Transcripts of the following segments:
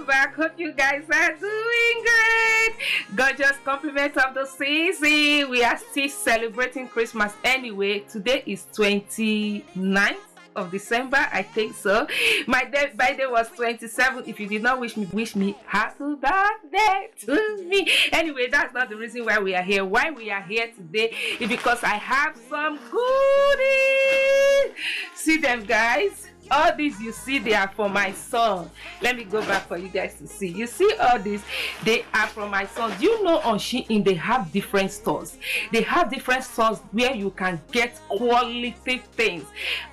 welcome back. Hope you guys are doing great. Gorgeous compliment of the season. We are still celebrating Christmas anyway. Today is 29th of December, I think so. My birthday was 27. If you did not wish me happy birthday to me. Anyway, that's not the reason why we are here. Why we are here today is because I have some goodies. See them, guys. All these you see, they are for my son. Let me go back for you guys to see. You see all these, they are from my son. You know, on SHEIN they have different stores. They have different stores where you can get quality things.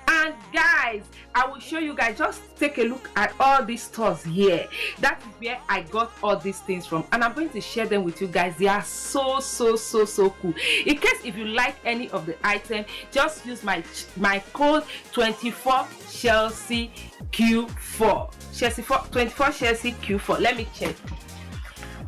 And guys, I will show you guys. Just take a look at all these stores here. That is where I got all these things from, and I'm going to share them with you guys. They are so cool. In case if you like any of the item, just use my code 24 Chelsea Q4. Chelsea 24 Chelsea Q4. Let me check.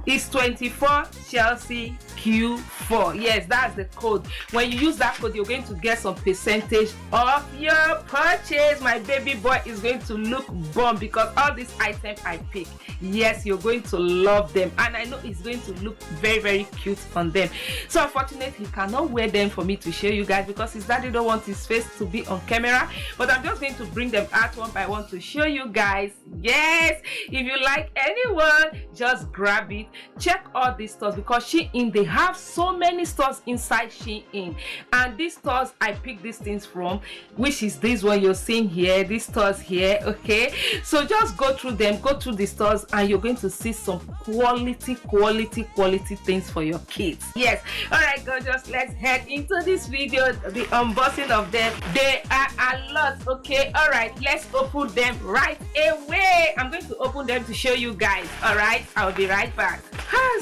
It's 24 Chelsea Q4. Yes, that's the code. When you use that code, you're going to get some percentage of your purchase. My baby boy is going to look bomb because all these items I pick. Yes, you're going to love them, and I know it's going to look very cute on them. So unfortunately, he cannot wear them for me to show you guys because his daddy don't want his face to be on camera, but I'm just going to bring them out one by one to show you guys. Yes, if you like anyone, just grab it. Check all these stores because SHEIN, they have so many stores inside SHEIN, and these stores I pick these things from, which is this one you're seeing here, these stores here. Okay, so just go through them, go through the stores, and you're going to see some quality things for your kids. Yes, all right, gorgeous, let's head into this video, the unboxing of them. They are a lot. Okay, all right, let's open them right away. I'm going to open them to show you guys. All right, I'll be right back.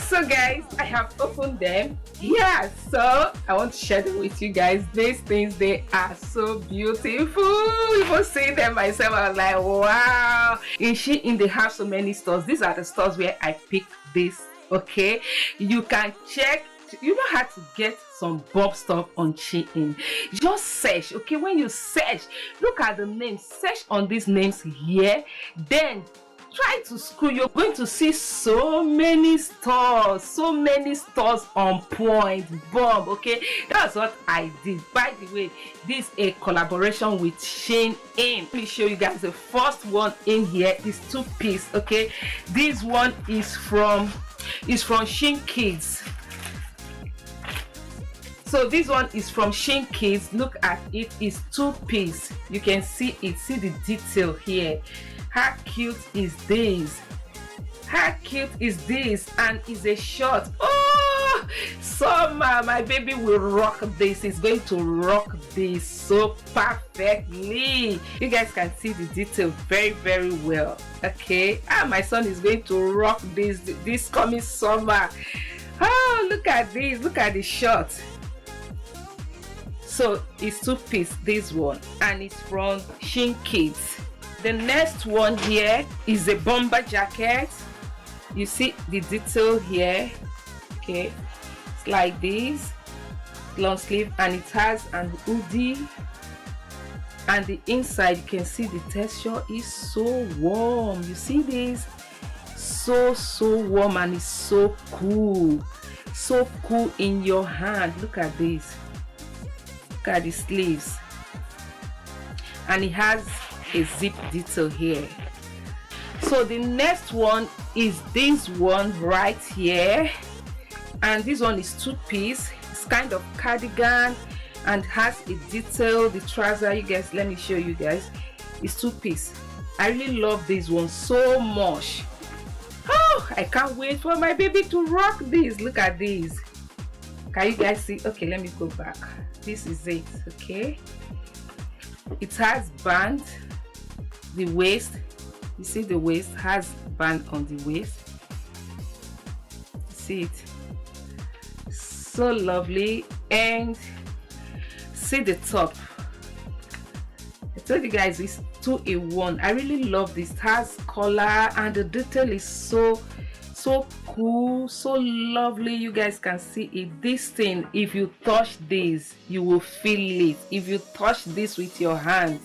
So guys, I have opened them. Yeah, so I want to share them with you guys. These things, they are so beautiful. Even seeing them myself, I was like, wow. In SHEIN, they have so many stores. These are the stores where I picked this. Okay, you can check. You know how to get some bob stuff on SHEIN. Just search. Okay, when you search, look at the names, search on these names here, then try to scroll. You're going to see so many stores on point. Bomb. Okay, that's what I did. By the way, this is a collaboration with SHEIN. Let me show you guys the first one in here. Is two-piece. Okay, this one is from SHEIN Kids. So this one is from SHEIN Kids. Look at it. It's two-piece. You can see it. See the detail here. How cute is this? How cute is this? And it's a short. Oh, summer, my baby will rock this. It's going to rock this so perfectly. You guys can see the detail very well. Okay, my son is going to rock this coming summer. Oh, look at this. Look at the short. So it's two-piece, this one, and it's from SHEIN Kids. The next one here is a bomber jacket. You see the detail here. Okay, it's like this, long sleeve, and it has an hoodie, and the inside you can see the texture is so warm. You see this, so warm, and it's so cool in your hand. Look at this. Look at the sleeves, and it has a zip detail here. So the next one is this one right here, and this one is two-piece. It's kind of cardigan and has a detail. The trouser, you guys, let me show you guys. It's two-piece. I really love this one so much. Oh, I can't wait for my baby to rock this. Look at this. Can you guys see? Okay, let me go back. This is it. Okay, it has band. The waist, you see the waist has band on the waist. See it, so lovely. And see the top. I told you guys it's 2-in-1. I really love this. It has collar, and the detail is so cool, so lovely. You guys can see it. This thing, if you touch this, you will feel it. If you touch this with your hand,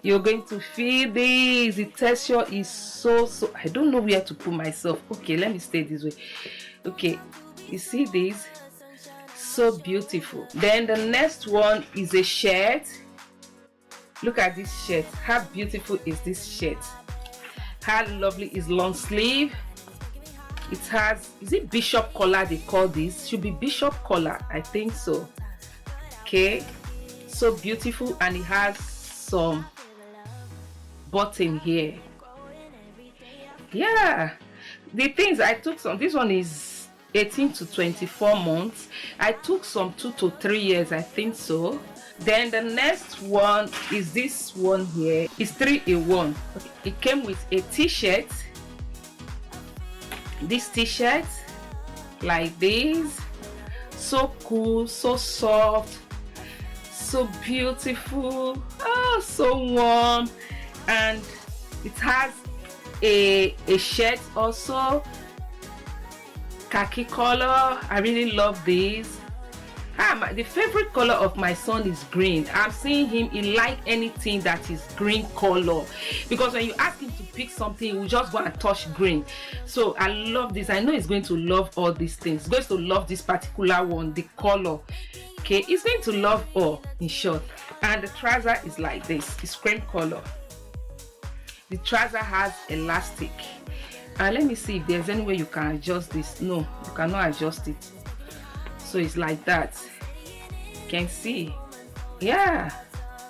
You're going to feel this. The texture is so I don't know where to put myself. Okay, let me stay this way. Okay, you see this? So beautiful. Then the next one is a shirt. Look at this shirt. How beautiful is this shirt? How lovely is long sleeve? It has, is it bishop collar they call this? Should be bishop collar, I think so. Okay, so beautiful, and it has some button here. Yeah, the things I took some, this one is 18 to 24 months. I took some 2 to 3 years, I think so. Then the next one is this one here. It's 3 in 1. Okay. It came with a t-shirt. This t-shirt like this, so cool, so soft, so beautiful, oh, so warm. And it has a shirt also, khaki color. I really love this. The favorite color of my son is green. I'm seeing him, he like anything that is green color, because when you ask him to pick something, he will just go and touch green. So I love this. I know he's going to love all these things. He's going to love this particular one, the color. Okay, he's going to love all, in short. And the trouser is like this. It's cream color. The trouser has elastic. And let me see if there's any way you can adjust this. No, you cannot adjust it. So it's like that. You can see, yeah,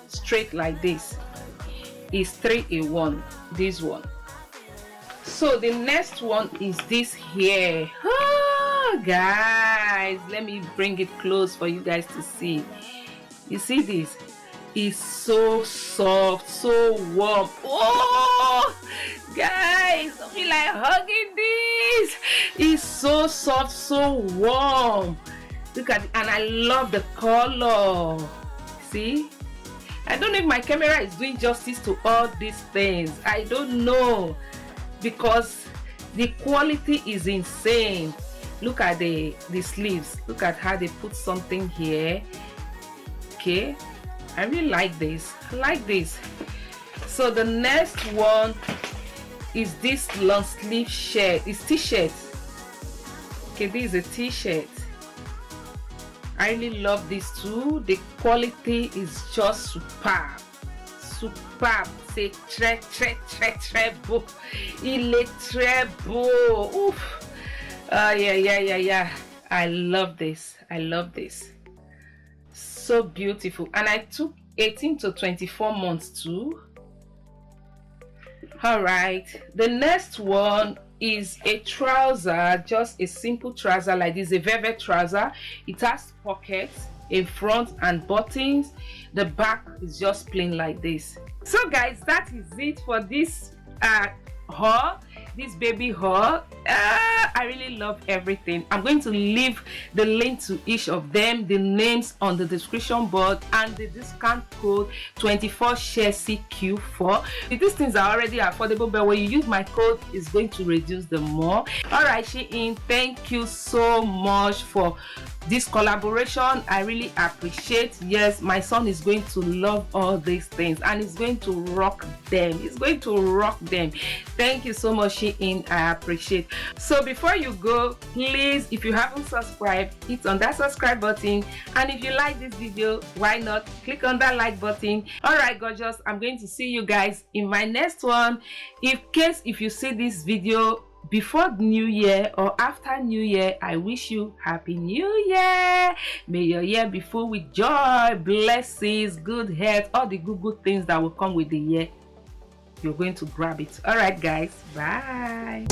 straight like this. Is 3 in 1, this one. So the next one is this here. Oh, guys, let me bring it close for you guys to see. You see this? It's so soft, so warm. Oh, guys, I feel like hugging this. It's so soft, so warm. Look at it, and I love the color. See, I don't know if my camera is doing justice to all these things. I don't know, because the quality is insane. Look at the sleeves. Look at how they put something here. Okay, I really like this. I like this. So the next one is this long sleeve shirt. It's t-shirt. Okay, this is a t-shirt. I really love this too. The quality is just superb. Superb. C'est très beau. Il est très beau. Oof. Yeah. I love this. I love this. So beautiful. And I took 18 to 24 months too. All right. The next one is a trouser, just a simple trouser like this, a velvet trouser. It has pockets in front and buttons. The back is just plain like this. So guys, that is it for this haul, this baby haul. I really love everything. I'm going to leave the link to each of them, the names on the description board, and the discount code 24SHECQ4. These things are already affordable, but when you use my code, it's going to reduce them more. All right, SHEIN, thank you so much for this collaboration. I really appreciate. Yes, my son is going to love all these things, and he's going to rock them. He's going to rock them. Thank you so much, SHEIN. I appreciate. So before you go, please, if you haven't subscribed, hit on that subscribe button, and if you like this video, why not click on that like button. All right, gorgeous, I'm going to see you guys in my next one. If you see this video before New Year or after New Year, I wish you Happy New Year. May your year be full with joy, blessings, good health, all the good things that will come with the year. You're going to grab it. All right, guys, bye.